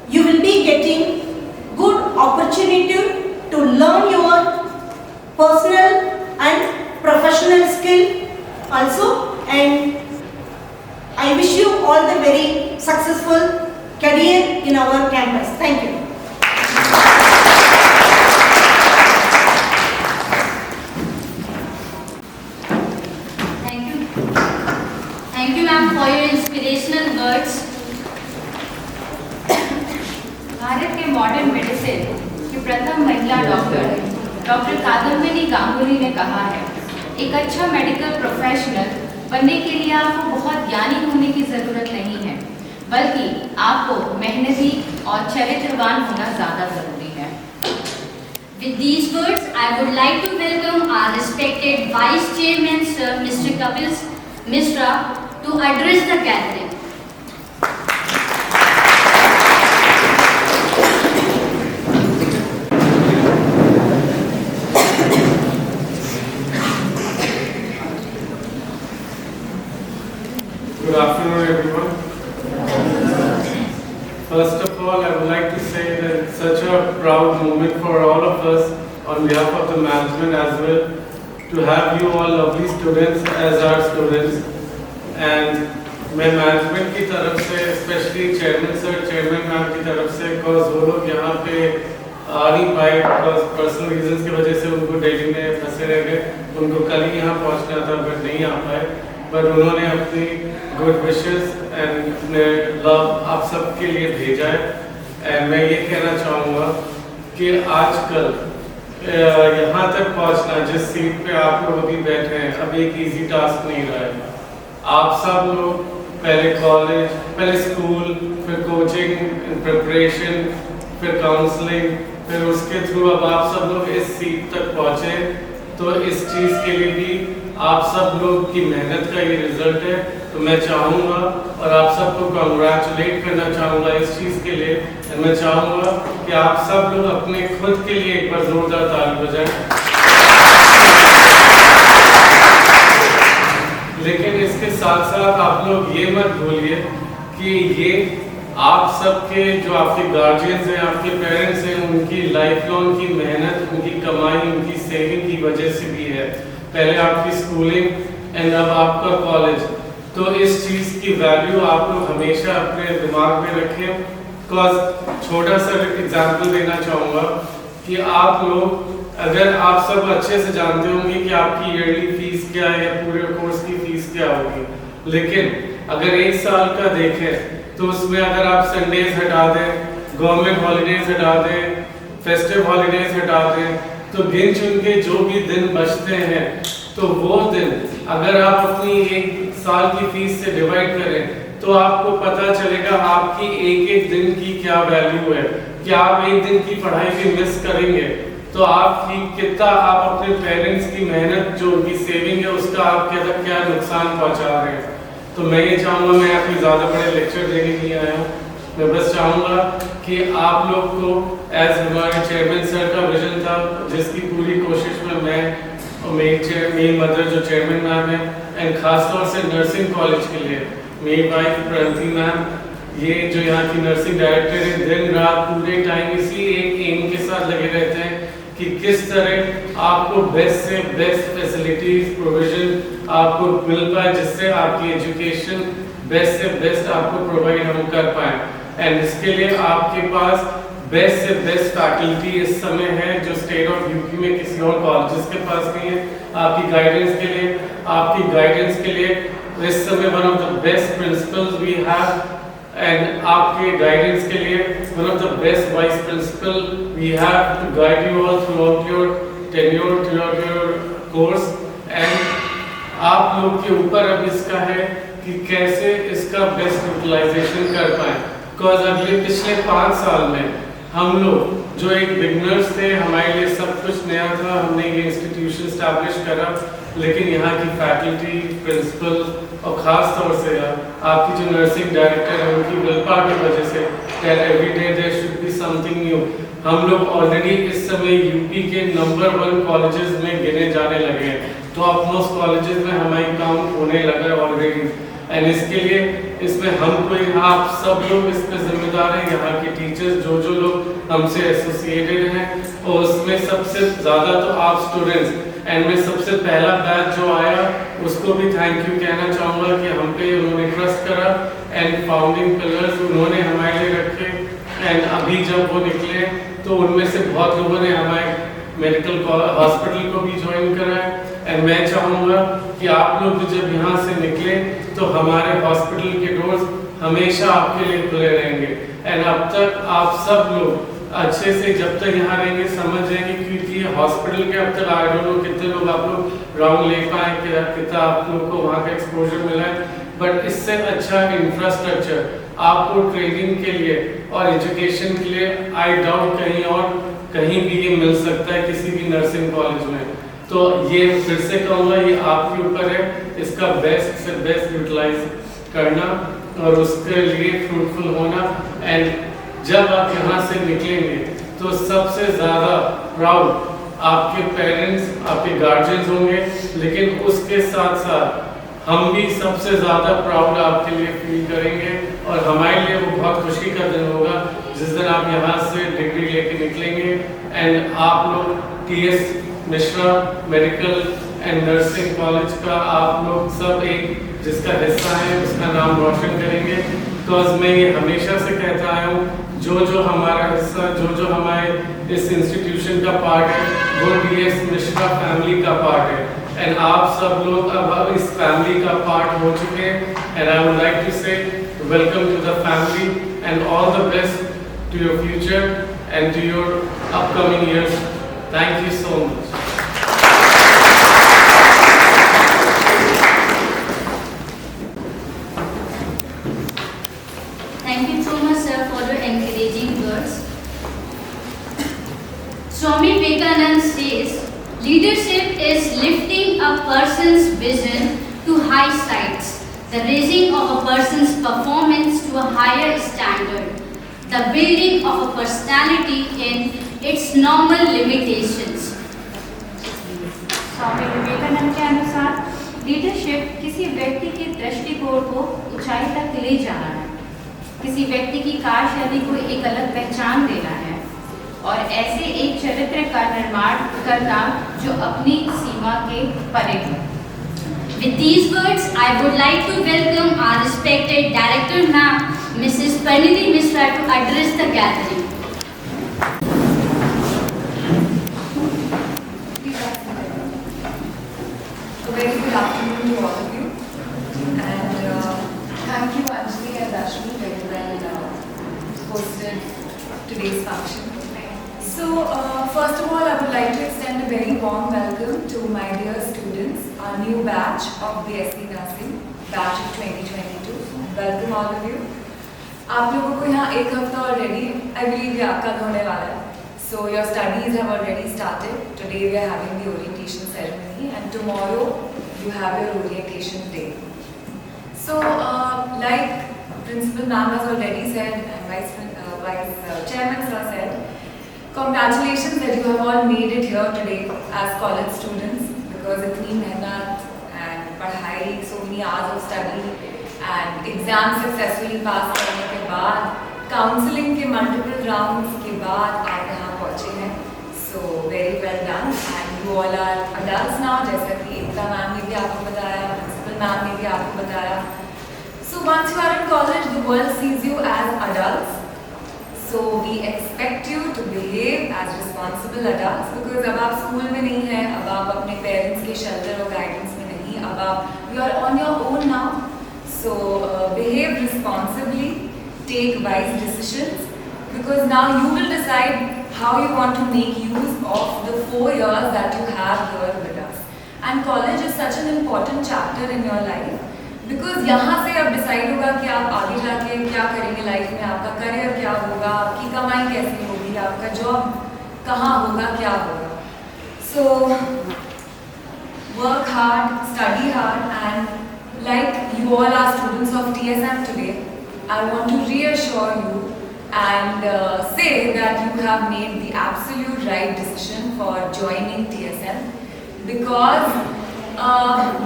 you will be getting good opportunity to learn your personal and professional skill also, and I wish you all the very successful career in our campus. Thank you. Thank you ma'am for your inspirational words. Bharat के modern medicine की प्रथम महिला doctor Kadambini Ganguly ने कहा है, एक अच्छा medical professional बनने के लिए आपको बहुत ज्ञानी होने की ज़रूरत नहीं है, बल्कि आपको मेहनती और चरित्रवान होना ज़्यादा ज़रूरी है। With these words, I would like to welcome our respected Vice Chairman Sir Mr. Kapil Mishra to address the gathering. Good afternoon, everyone. First of all, I would like to say that it's such a proud moment for all of us on behalf of the management as well to have you all lovely students as our students. And मैं management की तरफ से specially chairman sir, chairman ma'am की तरफ से, because वो लोग यहाँ पे आ नहीं पाए बिकॉज पर्सनल रीजंस की वजह से उनको दिल्ली में फंसे रह गए, उनको कल ही यहाँ पहुँचना था बट नहीं आ पाए, बट उन्होंने अपनी गुड विशेस एंड लव आप सबके लिए भेजा है। एंड मैं ये कहना चाहूँगा कि आजकल यहाँ तक पहुँचना जिस सीट पे आप लोग अभी बैठे हैं, अब एक इजी टास्क नहीं रहा है। आप सब लोग पहले कॉलेज, पहले स्कूल, फिर कोचिंग, प्रिपरेशन, फिर काउंसलिंग, फिर उसके थ्रू अब आप सब लोग इस सीट तक पहुँचे। तो इस चीज़ के लिए भी आप सब लोग की मेहनत का ये रिजल्ट है। तो मैं चाहूँगा और आप सबको कॉन्ग्रेचुलेट करना चाहूँगा इस चीज़ के लिए। मैं चाहूँगा कि आप सब लोग अपने खुद के लिए एक बार जोरदार ताली बजाएं। लेकिन इसके साथ साथ आप लोग ये मत भूलिए कि ये आप सबके जो आपके गार्जियंस हैं, आपके पेरेंट्स हैं, उनकी लाइफ लॉन्ग की मेहनत, उनकी कमाई, उनकी सेविंग की वजह से भी है। पहले आपकी स्कूलिंग एंड अब आपका कॉलेज। तो इस चीज़ की वैल्यू आप लोग हमेशा अपने दिमाग में रखें। बिकॉज छोटा सा एग्जाम्पल देना चाहूँगा कि आप लोग, अगर आप सब अच्छे से जानते होंगे कि आपकी ईयरली फीस क्या है या पूरे कोर्स की फीस क्या होगी, लेकिन अगर एक साल का देखें तो उसमें अगर आप संडेज हटा दें, गवर्नमेंट हॉलीडेज हटा दें, फेस्टिव हॉलीडेज हटा दें, तो गिन चुन के जो भी दिन बचते हैं, तो वो दिन अगर आप अपनी एक साल की फीस से डिवाइड करें तो आपको पता चलेगा आपकी एक एक दिन की क्या वैल्यू है। कि आप एक दिन की पढ़ाई भी मिस करेंगे तो आपकी कितना आप अपने पेरेंट्स की मेहनत, जो उनकी सेविंग है, उसका आप क्या नुकसान पहुंचा रहे हैं। तो मैं ये चाहूँगा, मैं आपको ज़्यादा बड़े लेक्चर देने के लिए आया हूँ। मैं बस चाहूँगा कि आप लोग को एज हमारे चेयरमैन सर का विजन था, जिसकी पूरी कोशिश में मैं और मेरी मदर जो चेयरमैन मैम है, एंड खासतौर से नर्सिंग कॉलेज के लिए मेरी वाइफ प्रणति मैम, ये जो यहाँ की नर्सिंग डायरेक्टर है, दिन रात पूरे टाइम इसी एक एम के साथ लगे रहते हैं कि किस तरह आपको बेस्ट से बेस्ट फैसिलिटीज प्रोविजन आपको मिल पाए, जिससे आपकी एजुकेशन बेस्ट से बेस्ट आपको प्रोवाइड हम कर पाए। एंड इसके लिए आपके पास बेस्ट से बेस्ट फैकल्टी इस समय है जो स्टेट ऑफ यूपी में किसी और कॉलेजेस के पास नहीं है। आपकी गाइडेंस के लिए इस समय one of the best principals we have, and आपके गाइडेंस के लिए one of the best vice principal we have to guide you all throughout your tenure, throughout your course. And आप लोग के ऊपर अब इसका है कि कैसे इसका बेस्ट यूटिलाइजेशन कर पाए। बिकॉज अगले पिछले 5 साल में हम लोग जो एक बिगनर्स थे, हमारे लिए सब कुछ नया था, हमने ये इंस्टीट्यूशन स्टैब्लिश करा, लेकिन यहाँ की फैकल्टी, प्रिंसिपल और ख़ास तौर से आपकी जो नर्सिंग डायरेक्टर है, उनकी विलपावर की वजह से that every day there should be something new. हम लोग ऑलरेडी इस समय यूपी के नंबर 1 कॉलेजेस में गिने जाने लगे हैं, टॉप मोस्ट कॉलेजेस में हमारी काउंट होने लगा है ऑलरेडी। एंड इसके लिए इसमें हम कोई, आप सब लोग इस पे जिम्मेदार हैं, यहाँ के टीचर्स जो लोग हमसे एसोसिएटेड हैं, और उसमें सबसे ज़्यादा तो आप स्टूडेंट्स। एंड मैं सबसे पहला बैच जो आया उसको भी थैंक यू कहना चाहूँगा कि हम पे उन्होंने ट्रस्ट करा, एंड फाउंडिंग पिलर्स उन्होंने हमारे लिए रखे। एंड अभी जब वो निकले तो उनमें से बहुत लोगों ने हमारे मेडिकल हॉस्पिटल को भी ज्वाइन करा है। एंड मैं चाहूँगा कि आप लोग जब यहाँ से निकले तो हमारे हॉस्पिटल के डोर्स हमेशा आपके लिए खुले रहेंगे। एंड अब तक आप सब लोग अच्छे से जब तक यहाँ रहेंगे समझ जाएंगे, क्योंकि हॉस्पिटल के अब तक आई डोंट नो कितने लोग आप लोग राउंड ले पाए, कितना आप लोग को वहाँ का एक्सपोजर मिला है, बट इससे अच्छा इंफ्रास्ट्रक्चर आपको ट्रेनिंग के लिए और एजुकेशन के लिए आई डाउट कहीं भी ये मिल सकता है किसी भी नर्सिंग कॉलेज में। तो ये फिर से कहूँगा, ये आपके ऊपर है, इसका बेस्ट से बेस्ट यूटिलाइज करना और उसके लिए फ्रूटफुल होना। एंड जब आप यहाँ से निकलेंगे तो सबसे ज़्यादा प्राउड आपके पेरेंट्स, आपके गार्जियंस होंगे, लेकिन उसके साथ साथ हम भी सबसे ज़्यादा प्राउड आपके लिए फील करेंगे, और हमारे लिए वो बहुत खुशी का दिन होगा जिस दिन आप यहाँ से डिग्री लेके निकलेंगे। एंड आप लोग TS Mishra medical and nursing college का आप लोग सब एक जिसका हिस्सा है, उसका नाम रोशन करेंगे। बिकॉज मैं ये हमेशा से कहता आया हूँ, जो हमारा हिस्सा, जो हमारे इस इंस्टीट्यूशन का पार्ट है, वो TS मिश्रा फैमिली का पार्ट है। एंड आप सब लोग अब इस फैमिली का पार्ट हो चुके हैं। And I would like to say welcome to the family and all the best to your future and to your upcoming years Thank you so much. Thank you so much, sir, for your encouraging words. Swami Vivekananda says, leadership is lifting a person's vision to high heights, the raising of a person's performance to a higher standard, the building of a personality in its normal limitations. Swami Vivekananda के अनुसार leadership किसी व्यक्ति के दृष्टिकोण को ऊंचाई तक ले जाना है, किसी व्यक्ति की कार्यशैली को एक अलग पहचान देना है और ऐसे एक चरित्र का निर्माण करना जो अपनी सीमा के परे हो। With these words, I would like to welcome our respected Director Ma'am, Mrs. Pranidhi Mishra, to address the gathering. A very good afternoon to all of you, and thank you Anjali and Rashmi very well hosted today's function. So first of all, I would like to extend a very warm welcome to my dear students, our new batch of BSc Nursing, batch of 2022. Welcome all of you. आप लोगों को यहाँ एक हफ्ता already, I believe ये आपका होने वाला है. So your studies have already started. Today we are having the orientation ceremony, and tomorrow you have your orientation day. So like Principal Ma'am has already said and Vice Chairman Sir said, congratulations that you have all made it here today as college students, because itni mehnat and padhai, so many hours of study and exam successfully pass करने के बाद, counseling के multiple rounds के बाद आप यहाँ पहुँचे हैं. So very well done, and you all are adults now, जैसा कि एकता मैम ने भी आपको बताया, प्रिंसिपल मैम ने भी आपको बताया. So once you are in college, the world sees you as adults. So we expect you to behave as responsible adults, because अब आप स्कूल में नहीं हैं, अब आप अपने पेरेंट्स के शेल्टर और गाइडेंस में नहीं, अब आप you are on your own now. So behave responsibly, take wise decisions, because now you will decide how you want to make use of the 4 years that you have here with us. And college is such an important chapter in your life, because यहाँ से अब decide होगा कि आप आगे जाके क्या करेंगे लाइफ में, आपका करियर क्या होगा, आपकी कमाई कैसी होगी, आपका जॉब कहाँ होगा, क्या होगा. So work hard, study hard, and like you all are students of TSM today, I want to reassure you and say that you have made the absolute right decision for joining TSM, because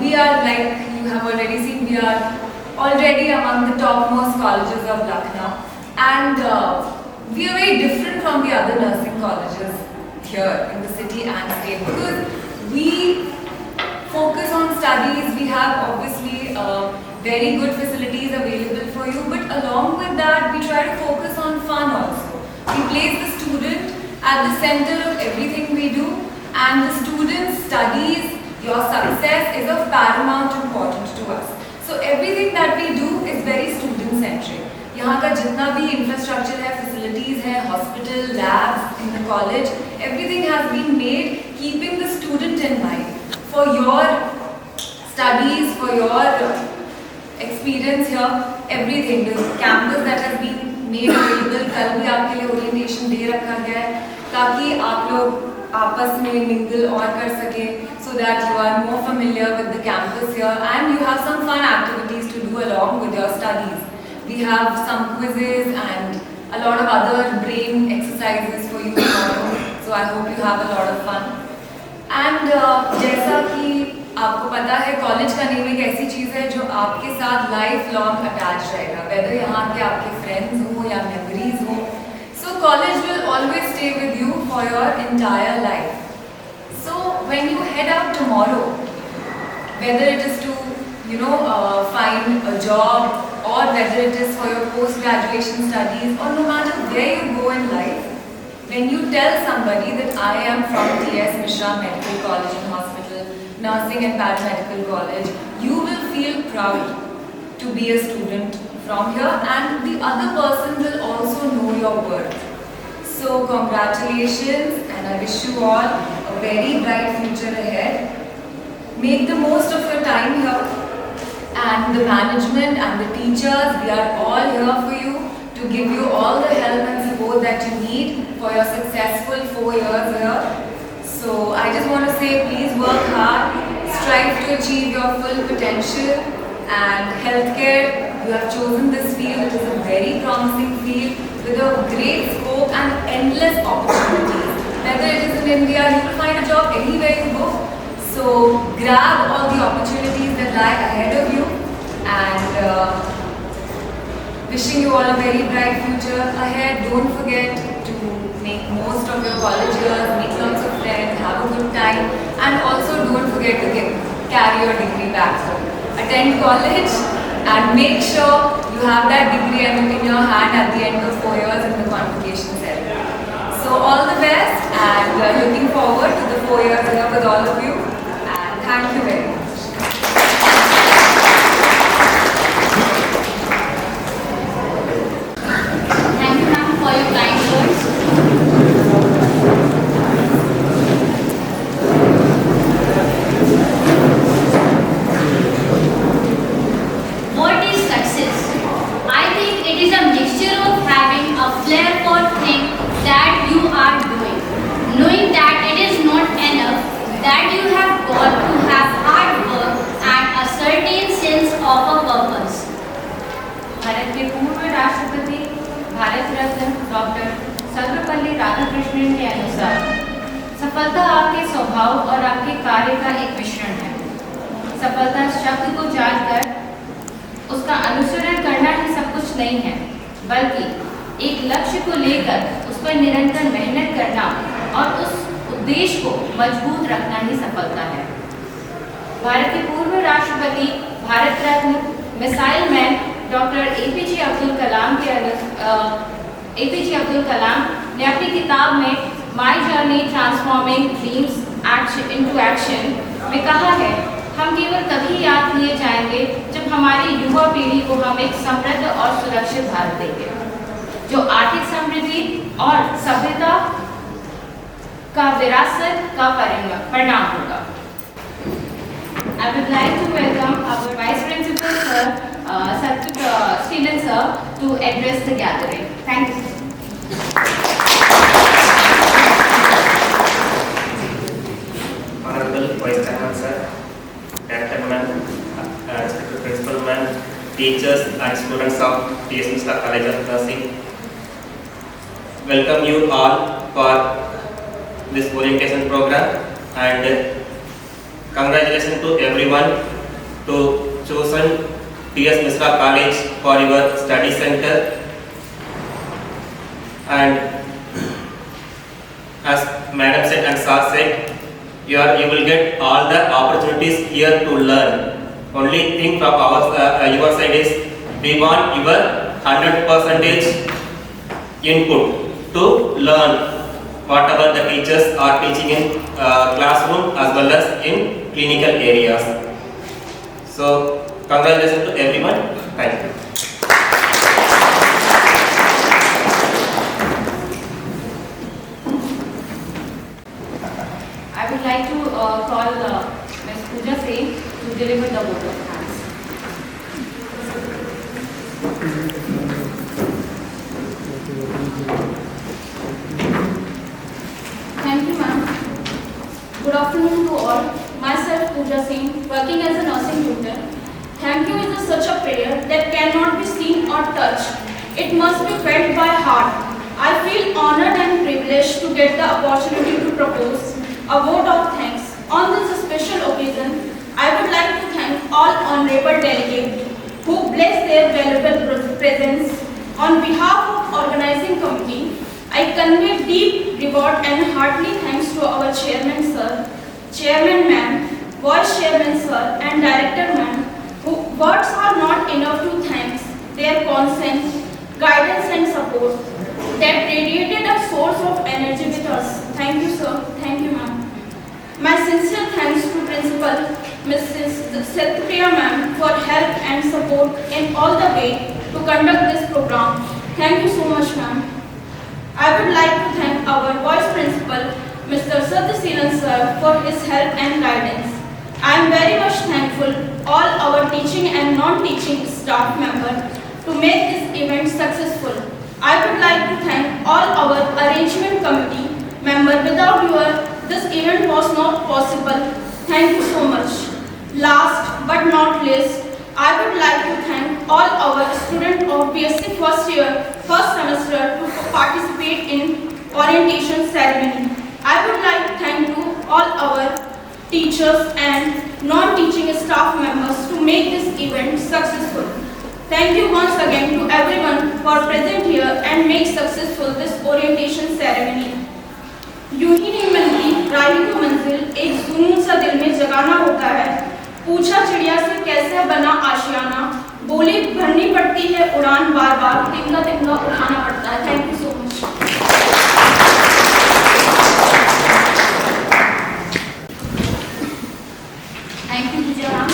we are, like you have already seen, we are already among the topmost colleges of Lucknow, and we are very different from the other nursing colleges here in the city and state, because we focus on studies. We have obviously very good facilities available for you, but along with that we try to focus on fun also. We place the student at the center of everything we do, and the student's studies, your success is of paramount importance to us. So everything that we do is very student centric. यहाँ का जितना भी infrastructure है, facilities है, hospital, labs in the college, everything has been made keeping the student in mind. For your studies, for your experience here, everything, the campus that has been made available, कल भी आपके लिए orientation day रखा गया है, ताकि आप लोग आपस में mingle और कर सके, so that you are more familiar with the campus here and you have some fun activities to do along with your studies. We have some quizzes and a lot of other brain exercises for you tomorrow, so I hope you have a lot of fun. And जैसा कि आपको पता है, college का name एक ऐसी चीज़ है जो आपके साथ लाइफ लॉन्ग अटैच रहेगा, वेदर यहाँ के आपके फ्रेंड्स हो या मेमोरीज हो. So college will always stay with you for your entire life. So when you head out tomorrow, whether it is to find a job, or whether it is for your post-graduation studies, or no matter where you go in life, when you tell somebody that I am from T.S. Mishra Medical College and Hospital, Nursing and Paramedical College, you will feel proud to be a student from here, and the other person will also know your worth. So congratulations, and I wish you all a very bright future ahead. Make the most of your time here, and the management and the teachers, we are all here for you to give you all the help and support that you need for your successful 4 years here. So I just want to say, please work hard, strive to achieve your full potential. And healthcare, you have chosen this field. It is a very promising field with a great scope and endless opportunities. Whether it is in India, you will find a job anywhere you go. So grab all the opportunities that lie ahead of you, and wishing you all a very bright future ahead. Don't forget to make most of your college years, make lots of friends, have a good time, and also don't forget to carry your degree back home. Attend college and make sure you have that degree in your hand at the end of 4 years in the convocation ceremony. So all the best, and looking forward to the 4 years here with all of you, and thank you very much. Thank you, ma'am, for your kind words. What is success? I think it is a mixture of having a flair for things that you are doing, knowing that it is not enough, that you have got to have hard work and a certain sense of a purpose. Bharat के पूर्व राष्ट्रपति भारत रत्न doctor Sarvepalli Radhakrishnan के अनुसार सफलता आपके स्वभाव और आपके कार्य का एक मिश्रण है। सफलता शब्द को जानकर उसका अनुसरण करना ही सब कुछ नहीं है, बल्कि एक लक्ष्य को लेकर उस पर निरंतर मेहनत करना और उस उद्देश्य को मजबूत रखना ही सफलता है। भारत के पूर्व राष्ट्रपति Bharat Ratna missile man doctor APJ Abdul Kalam ने अपनी किताब में my journey transforming dreams into action में कहा है, हम केवल तभी याद किए जाएंगे जब हमारी युवा पीढ़ी को हम एक समृद्ध और सुरक्षित भारत देंगे, जो आर्थिक समृद्धि और सभ्यता का विरासत का परिणाम होगा। I would like to welcome our Vice Principal Sir, Srilan Sir, to address the gathering. Thank you, sir. Honorable Vice Chairman Sir, Director Ma'am, Respected Principal Ma'am, teachers and students of T.S. Mishra College of Nursing, welcome you all for this orientation program, and congratulations to everyone to chosen T.S. Mishra College for your study center. And as Madam said and Sir said, you will get all the opportunities here to learn. Only thing from your side is we want your 100% input to learn whatever the teachers are teaching in classroom as well as in clinical areas. So congratulations to everyone. Thank you. I would like to call Ms. Pooja Singh to deliver the vote of thanks. Thank you, ma'am. Good afternoon to all. Myself, Pooja Singh, working as a nursing tutor. Thank you is such a prayer that cannot be seen or touched. It must be felt by heart. I feel honored and privileged to get the opportunity to propose a vote of thanks. On this special occasion, I would like to thank all honorable delegates who blessed their valuable presence. On behalf of organizing committee, I convey deep regard and hearty thanks to our chairman sir, chairman ma'am, vice chairman sir and director ma'am, who words are not enough to thank their consent, guidance and support that radiated a source of energy with us. Thank you sir, thank you ma'am. My sincere thanks to Principal Mrs. Satyapriya ma'am for help and support in all the way to conduct this program. Thank you so much ma'am. I would like to thank our Vice Principal, Mr. Satyaseelan sir, for his help and guidance. I am very much thankful all our teaching and non-teaching staff members to make this event successful. I would like to thank all our arrangement committee members. Without you, this event was not possible. Thank you so much. Last but not least, I would like to thank all our students of BSc first year, first semester to participate in orientation ceremony. I would like to thank to all our teachers and non-teaching staff members to make this event successful. Thank you once again to everyone for present here and make successful this orientation ceremony. यूं ही नहीं मिलती राही को मंजिल, एक जुनून सा दिल में जगाना होता है। पूछा चिड़िया से कैसे बना आशियाना, बोली भरनी पड़ती है उड़ान बार बार, तिंगा तिंगा उठाना पड़ता है। Thank you so much. Thank you, Pooja ma'am.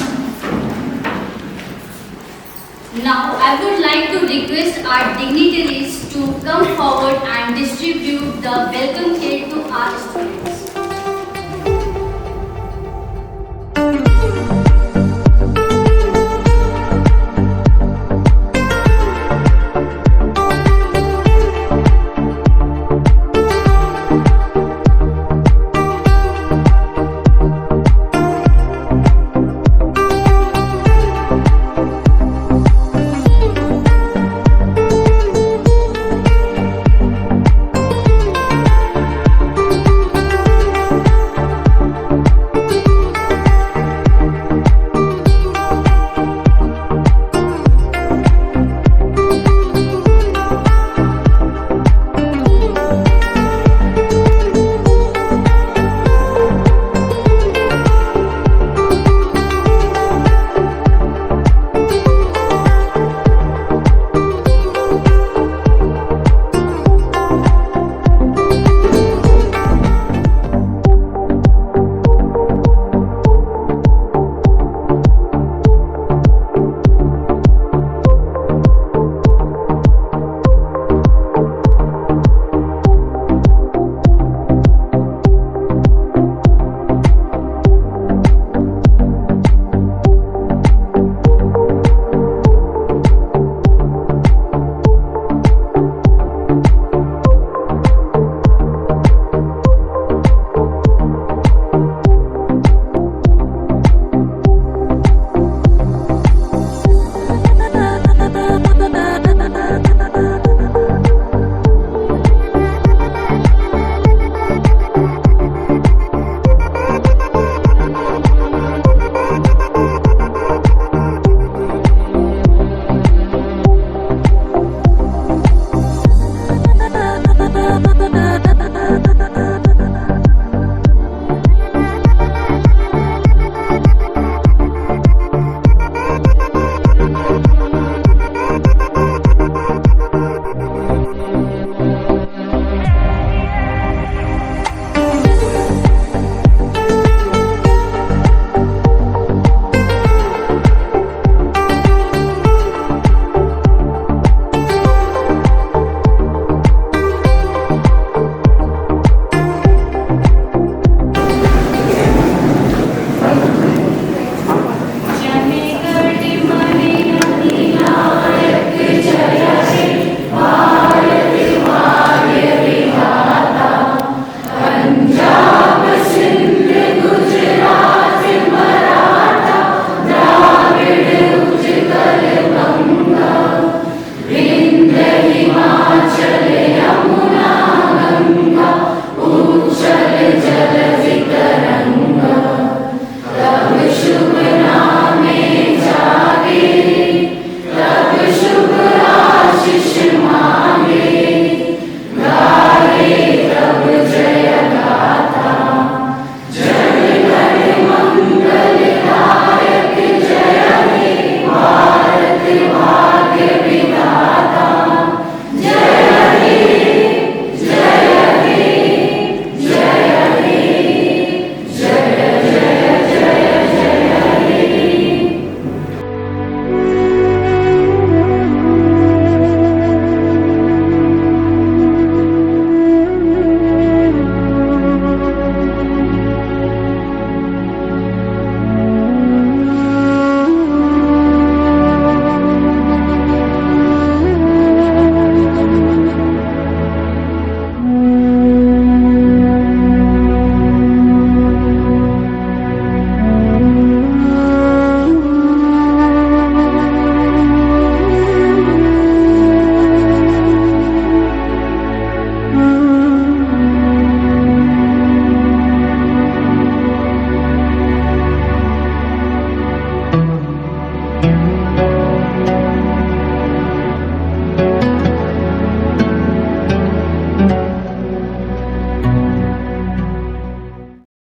Now, I would like to request our dignitaries to come forward and distribute the welcome kit to our students.